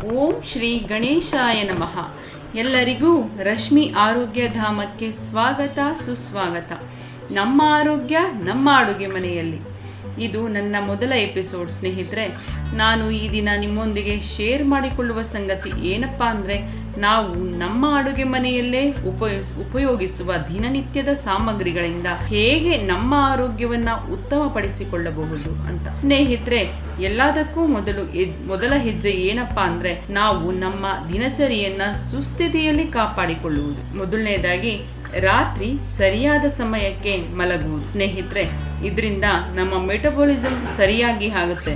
ಓಂ ಶ್ರೀ ಗಣೇಶಾಯ ನಮಃ. ಎಲ್ಲರಿಗೂ ರಶ್ಮಿ ಆರೋಗ್ಯ ಧಾಮಕ್ಕೆ ಸ್ವಾಗತ ಸುಸ್ವಾಗತ. ನಮ್ಮ ಆರೋಗ್ಯ ನಮ್ಮ ಅಡುಗೆ ಮನೆಯಲ್ಲಿ ಇದು ನನ್ನ ಮೊದಲ ಎಪಿಸೋಡ್. ಸ್ನೇಹಿತರೆ, ನಾನು ಈ ದಿನ ನಿಮ್ಮೊಂದಿಗೆ ಶೇರ್ ಮಾಡಿಕೊಳ್ಳುವ ಸಂಗತಿ ಏನಪ್ಪಾ ಅಂದರೆ, ನಾವು ನಮ್ಮ ಅಡುಗೆ ಮನೆಯಲ್ಲೇ ಉಪಯೋಗಿಸುವ ದಿನನಿತ್ಯದ ಸಾಮಗ್ರಿಗಳಿಂದ ಹೇಗೆ ನಮ್ಮ ಆರೋಗ್ಯವನ್ನ ಉತ್ತಮಪಡಿಸಿಕೊಳ್ಳಬಹುದು ಅಂತ. ಸ್ನೇಹಿತರೆ, ಎಲ್ಲದಕ್ಕೂ ಮೊದಲ ಹೆಜ್ಜೆ ಏನಪ್ಪಾ ಅಂದ್ರೆ, ನಾವು ನಮ್ಮ ದಿನಚರಿಯನ್ನ ಸುಸ್ಥಿತಿಯಲ್ಲಿ ಕಾಪಾಡಿಕೊಳ್ಳುವುದು. ಮೊದಲನೇದಾಗಿ ರಾತ್ರಿ ಸರಿಯಾದ ಸಮಯಕ್ಕೆ ಮಲಗುವುದು. ಸ್ನೇಹಿತರೆ, ಇದರಿಂದ ನಮ್ಮ ಮೆಟಬಾಲಿಸಮ್ ಸರಿಯಾಗಿ ಆಗುತ್ತೆ.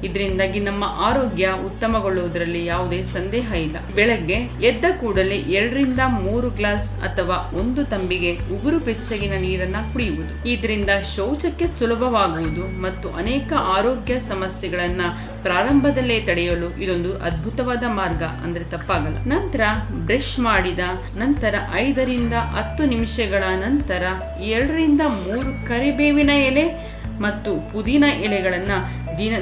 ಇದರಿಂದಾಗಿ ನಮ್ಮ ಆರೋಗ್ಯ ಉತ್ತಮಗೊಳ್ಳುವುದರಲ್ಲಿ ಯಾವುದೇ ಸಂದೇಹ ಇಲ್ಲ. ಬೆಳಗ್ಗೆ ಎದ್ದ ಕೂಡಲೇ 2 ರಿಂದ 3 ಗ್ಲಾಸ್ ಅಥವಾ 1 ತಂಬಿಗೆ ಉಗುರು ಬೆಚ್ಚಗಿನ ನೀರನ್ನ ಕುಡಿಯುವುದು. ಇದರಿಂದ ಶೌಚಕ್ಕೆ ಸುಲಭವಾಗುವುದು ಮತ್ತು ಅನೇಕ ಆರೋಗ್ಯ ಸಮಸ್ಯೆಗಳನ್ನ ಪ್ರಾರಂಭದಲ್ಲೇ ತಡೆಯಲು ಇದೊಂದು ಅದ್ಭುತವಾದ ಮಾರ್ಗ ಅಂದ್ರೆ ತಪ್ಪಾಗಲ್ಲ. ನಂತರ ಬ್ರಷ್ ಮಾಡಿದ ನಂತರ 5 ರಿಂದ 10 ನಿಮಿಷಗಳ ನಂತರ 2 ರಿಂದ 3 ಕರಿಬೇವಿನ ಎಲೆ ಮತ್ತು ಪುದೀನ ಎಲೆಗಳನ್ನ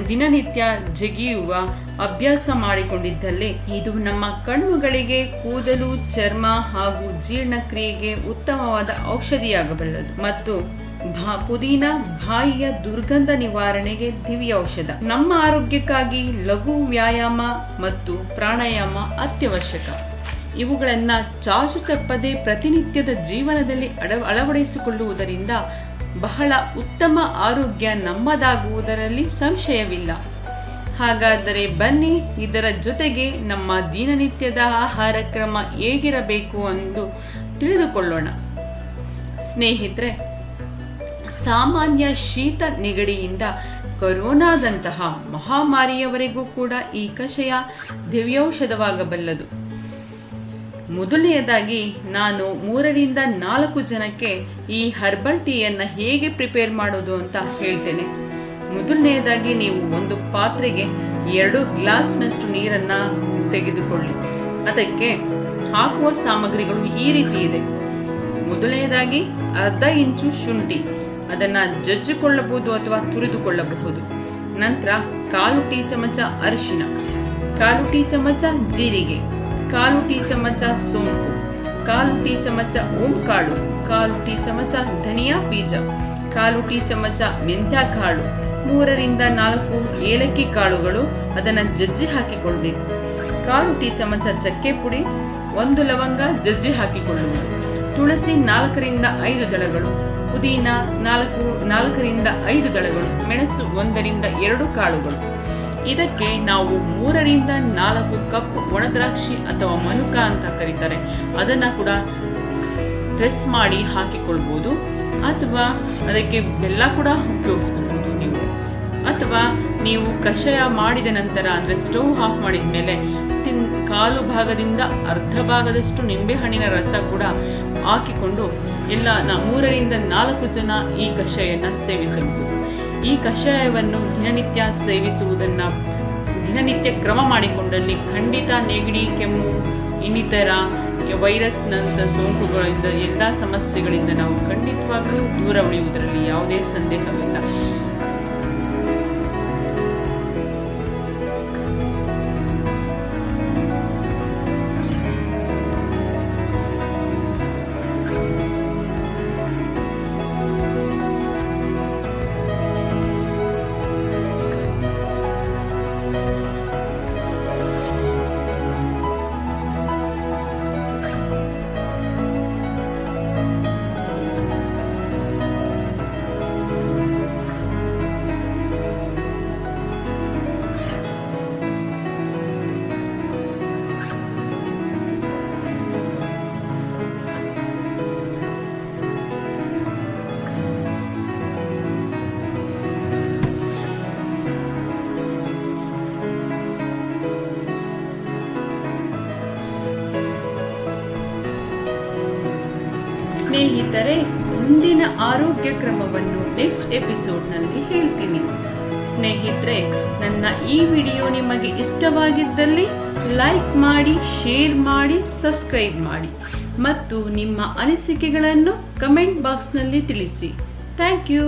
ದಿನನಿತ್ಯ ಜಗಿಯುವ ಅಭ್ಯಾಸ ಮಾಡಿಕೊಂಡಿದ್ದಲ್ಲಿ ಇದು ನಮ್ಮ ಕಣ್ಣುಗಳಿಗೆ, ಕೂದಲು, ಚರ್ಮ ಹಾಗೂ ಜೀರ್ಣಕ್ರಿಯೆಗೆ ಉತ್ತಮವಾದ ಔಷಧಿಯಾಗಬಲ್ಲದು. ಮತ್ತು ಪುದೀನ ಬಾಯಿಯ ದುರ್ಗಂಧ ನಿವಾರಣೆಗೆ ದಿವ್ಯ ಔಷಧ. ನಮ್ಮ ಆರೋಗ್ಯಕ್ಕಾಗಿ ಲಘು ವ್ಯಾಯಾಮ ಮತ್ತು ಪ್ರಾಣಾಯಾಮ ಅತ್ಯವಶ್ಯಕ. ಇವುಗಳನ್ನ ಚಾಚು ತಪ್ಪದೆ ಪ್ರತಿನಿತ್ಯದ ಜೀವನದಲ್ಲಿ ಅಳವಡಿಸಿಕೊಳ್ಳುವುದರಿಂದ ಬಹಳ ಉತ್ತಮ ಆರೋಗ್ಯ ನಮ್ಮದಾಗುವುದರಲ್ಲಿ ಸಂಶಯವಿಲ್ಲ. ಹಾಗಾದರೆ ಬನ್ನಿ, ಇದರ ಜೊತೆಗೆ ನಮ್ಮ ದಿನನಿತ್ಯದ ಆಹಾರ ಕ್ರಮ ಹೇಗಿರಬೇಕು ಎಂದು ತಿಳಿದುಕೊಳ್ಳೋಣ. ಸ್ನೇಹಿತರೆ, ಸಾಮಾನ್ಯ ಶೀತ ನೆಗಡಿಯಿಂದ ಕೊರೋನಾದಂತಹ ಮಹಾಮಾರಿಯವರೆಗೂ ಕೂಡ ಈ ಕಷಾಯ ದಿವ್ಯೌಷಧವಾಗಬಲ್ಲದು. ಮೊದಲನೆಯದಾಗಿ ನಾನು 3 ರಿಂದ 4 ಜನಕ್ಕೆ ಈ ಹರ್ಬಲ್ ಟೀಯನ್ನು ಹೇಗೆ ಪ್ರಿಪೇರ್ ಮಾಡೋದು ಅಂತ ಹೇಳ್ತೇನೆ. ಮೊದಲನೆಯದಾಗಿ ನೀವು ಒಂದು ಪಾತ್ರೆಗೆ 2 ಗ್ಲಾಸ್ನಷ್ಟು ನೀರನ್ನ ತೆಗೆದುಕೊಳ್ಳಿ. ಅದಕ್ಕೆ ಹಾಕುವ ಸಾಮಗ್ರಿಗಳು ಈ ರೀತಿ ಇದೆ. ಮೊದಲನೆಯದಾಗಿ 1/2 ಇಂಚು ಶುಂಠಿ, ಅದನ್ನ ಜಜ್ಜಿಕೊಳ್ಳಬಹುದು ಅಥವಾ ತುರಿದುಕೊಳ್ಳಬಹುದು. ನಂತರ 1/4 ಟೀ ಚಮಚ ಅರಿಶಿನ, 1/4 ಟೀ ಚಮಚ ಜೀರಿಗೆ, 1/4 ಟೀ ಚಮಚ ಸೋಂಪು, 1/4 ಟೀ ಚಮಚ ಓಂಕಾಳು, 1/4 ಟೀ ಚಮಚ ಧನಿಯಾ ಬೀಜ, 1/4 ಟೀ ಚಮಚ ಮೆಂತ್ಯ ಕಾಳು, 3 ರಿಂದ 4 ಏಲಕ್ಕಿ ಕಾಳುಗಳು, ಅದನ್ನ ಜಜ್ಜಿ ಹಾಕಿಕೊಳ್ಬೇಕು. 1/4 ಟೀ ಚಮಚ ಚಕ್ಕೆ ಪುಡಿ, 1 ಲವಂಗ ಜಜ್ಜಿ ಹಾಕಿಕೊಳ್ಳುವುದು, ತುಳಸಿ 4 ರಿಂದ 5 ದಳಗಳು, ಪುದೀನ 4 ರಿಂದ 5 ದಳಗಳು, ಮೆಣಸು 1 ರಿಂದ 2 ಕಾಳುಗಳು. ಇದಕ್ಕೆ ನಾವು 3 ರಿಂದ 4 ಕಪ್ ಒಣದ್ರಾಕ್ಷಿ ಅಥವಾ ಮನುಕ ಅಂತ ಕರೀತಾರೆ, ಅದನ್ನ ಕೂಡ ಪ್ರೆಸ್ ಮಾಡಿ ಹಾಕಿಕೊಳ್ಬಹುದು. ಅಥವಾ ಅದಕ್ಕೆ ಬೆಲ್ಲ ಕೂಡ ಉಪಯೋಗಿಸಬಹುದು ನೀವು. ಅಥವಾ ನೀವು ಕಷಾಯ ಮಾಡಿದ ನಂತರ ಅಂದ್ರೆ ಸ್ಟವ್ ಆಫ್ ಮಾಡಿದ ಮೇಲೆ 1/4 ಭಾಗದಿಂದ ಅರ್ಧ ಭಾಗದಷ್ಟು ನಿಂಬೆ ಹಣ್ಣಿನ ರಸ ಕೂಡ ಹಾಕಿಕೊಂಡು 3 ರಿಂದ 4 ಜನ ಈ ಕಷಾಯನ ಸೇವಿಸಬಹುದು. ಈ ಕಷಾಯವನ್ನು ದಿನನಿತ್ಯ ಸೇವಿಸುವುದನ್ನ ದಿನನಿತ್ಯ ಕ್ರಮ ಮಾಡಿಕೊಂಡಲ್ಲಿ ಖಂಡಿತ ನೆಗಡಿ, ಕೆಮ್ಮು, ಇನ್ನಿತರ ವೈರಸ್ ನಂತ ಸೋಂಕುಗಳಿಂದ ಎಲ್ಲಾ ಸಮಸ್ಯೆಗಳಿಂದ ನಾವು ಖಂಡಿತವಾಗ್ಲೂ ದೂರ ಉಳಿಯುವುದರಲ್ಲಿ ಯಾವುದೇ ಸಂದೇಹವಿಲ್ಲ. ಸ್ನೇಹಿತರೆ, ಮುಂದಿನ ಆರೋಗ್ಯ ಕ್ರಮವನ್ನು ನೆಕ್ಸ್ಟ್ ಎಪಿಸೋಡ್ನಲ್ಲಿ ಹೇಳ್ತೀನಿ. ಸ್ನೇಹಿತರೆ, ನನ್ನ ಈ ವಿಡಿಯೋ ನಿಮಗೆ ಇಷ್ಟವಾಗಿದ್ದಲ್ಲಿ ಲೈಕ್ ಮಾಡಿ, ಶೇರ್ ಮಾಡಿ, ಸಬ್ಸ್ಕ್ರೈಬ್ ಮಾಡಿ ಮತ್ತು ನಿಮ್ಮ ಅನಿಸಿಕೆಗಳನ್ನು ಕಮೆಂಟ್ ಬಾಕ್ಸ್ನಲ್ಲಿ ತಿಳಿಸಿ. Thank you.